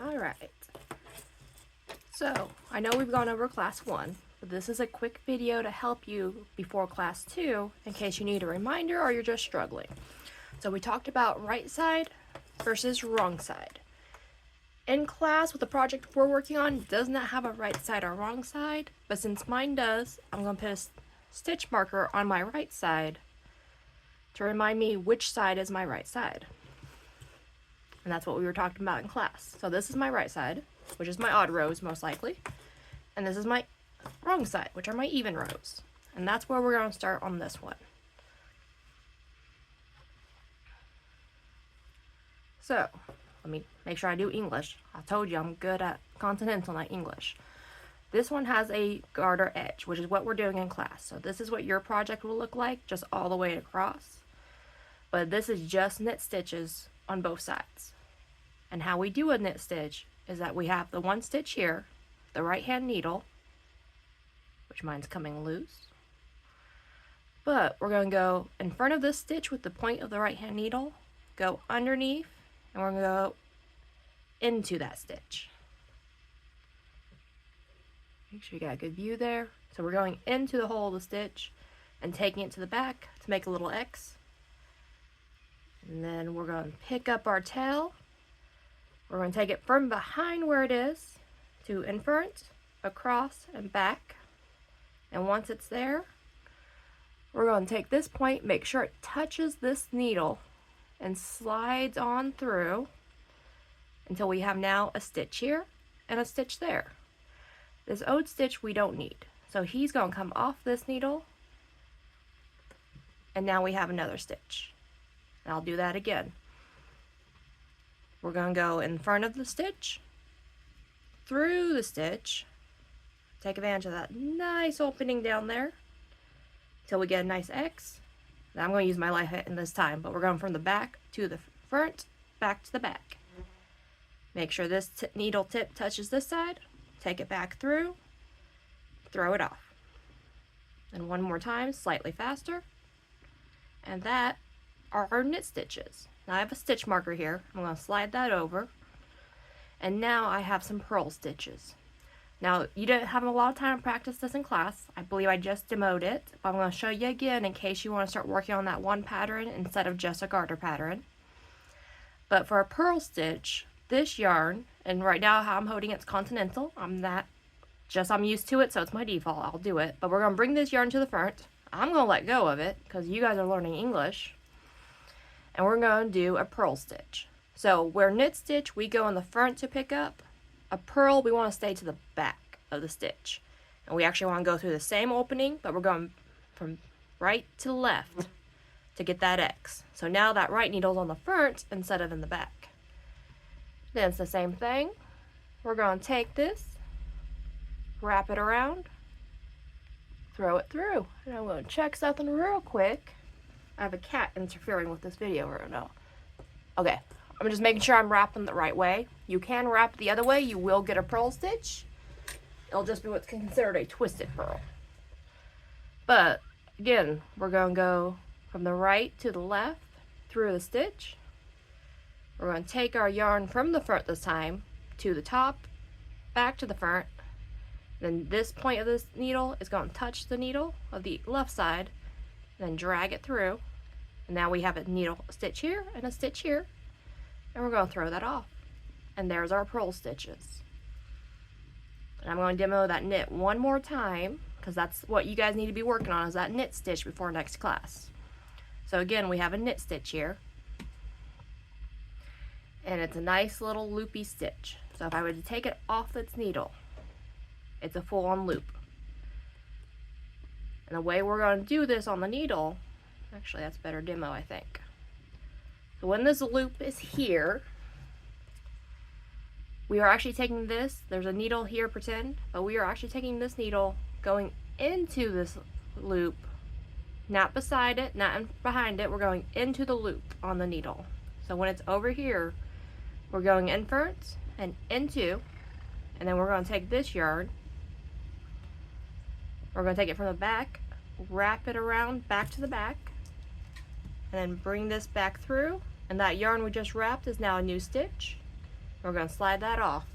Alright, so I know we've gone over class 1, but this is a quick video to help you before class 2 in case you need a reminder or you're just struggling. So we talked about right side versus wrong side. In class with the project we're working on, it does not have a right side or wrong side, but since mine does, I'm going to put a stitch marker on my right side to remind me which side is my right side. And that's what we were talking about in class. So this is my right side, which is my odd rows most likely. And this is my wrong side, which are my even rows. And that's where we're going to start on this one. So, let me make sure I do English. I told you I'm good at continental, not English. This one has a garter edge, which is what we're doing in class. So this is what your project will look like, just all the way across. But this is just knit stitches on both sides. And how we do a knit stitch is that we have the one stitch here, the right hand needle, which mine's coming loose. But we're going to go in front of this stitch with the point of the right hand needle, go underneath, and we're going to go into that stitch. Make sure you got a good view there. So we're going into the hole of the stitch and taking it to the back to make a little X. And then we're going to pick up our tail. We're going to take it from behind where it is to in front, across, and back. And once it's there, we're going to take this point, make sure it touches this needle, and slides on through until we have now a stitch here and a stitch there. This ode stitch we don't need. So he's going to come off this needle, and now we have another stitch. And I'll do that again. We're going to go in front of the stitch, through the stitch, take advantage of that nice opening down there until we get a nice X. Now I'm going to use my light in this time, but we're going from the back to the front, back to the back. Make sure this needle tip touches this side, take it back through, throw it off. And one more time, slightly faster. And that are our knit stitches. Now I have a stitch marker here. I'm going to slide that over. And now I have some purl stitches. Now, you didn't have a lot of time to practice this in class. I believe I just demoed it. But I'm going to show you again in case you want to start working on that one pattern instead of just a garter pattern. But for a purl stitch, this yarn, and right now how I'm holding it's continental. I'm used to it, so it's my default. I'll do it. But we're going to bring this yarn to the front. I'm going to let go of it because you guys are learning English. And we're going to do a purl stitch. So where knit stitch, we go in the front to pick up. A purl, we want to stay to the back of the stitch. And we actually want to go through the same opening, but we're going from right to left to get that X. So now that right needle's on the front instead of in the back. Then it's the same thing. We're going to take this, wrap it around, throw it through. And I'm going to check something real quick. I have a cat interfering with this video right now. Okay, I'm just making sure I'm wrapping the right way. You can wrap the other way. You will get a purl stitch. It'll just be what's considered a twisted purl. But, again, we're going to go from the right to the left through the stitch. We're going to take our yarn from the front this time to the top, back to the front. Then this point of this needle is going to touch the needle of the left side, then drag it through. And now we have a needle stitch here and a stitch here. And we're going to throw that off. And there's our purl stitches. And I'm going to demo that knit one more time because that's what you guys need to be working on is that knit stitch before next class. So again, we have a knit stitch here. And it's a nice little loopy stitch. So if I were to take it off its needle, it's a full-on loop. And the way we're going to do this on the needle, actually that's a better demo I think. So when this loop is here, we are actually taking this, there's a needle here pretend, but we are actually taking this needle going into this loop, not beside it, not behind it, we're going into the loop on the needle. So when it's over here, we're going in front and into, and then we're going to take this yarn, we're going to take it from the back, wrap it around back to the back, and then bring this back through, and that yarn we just wrapped is now a new stitch. We're going to slide that off.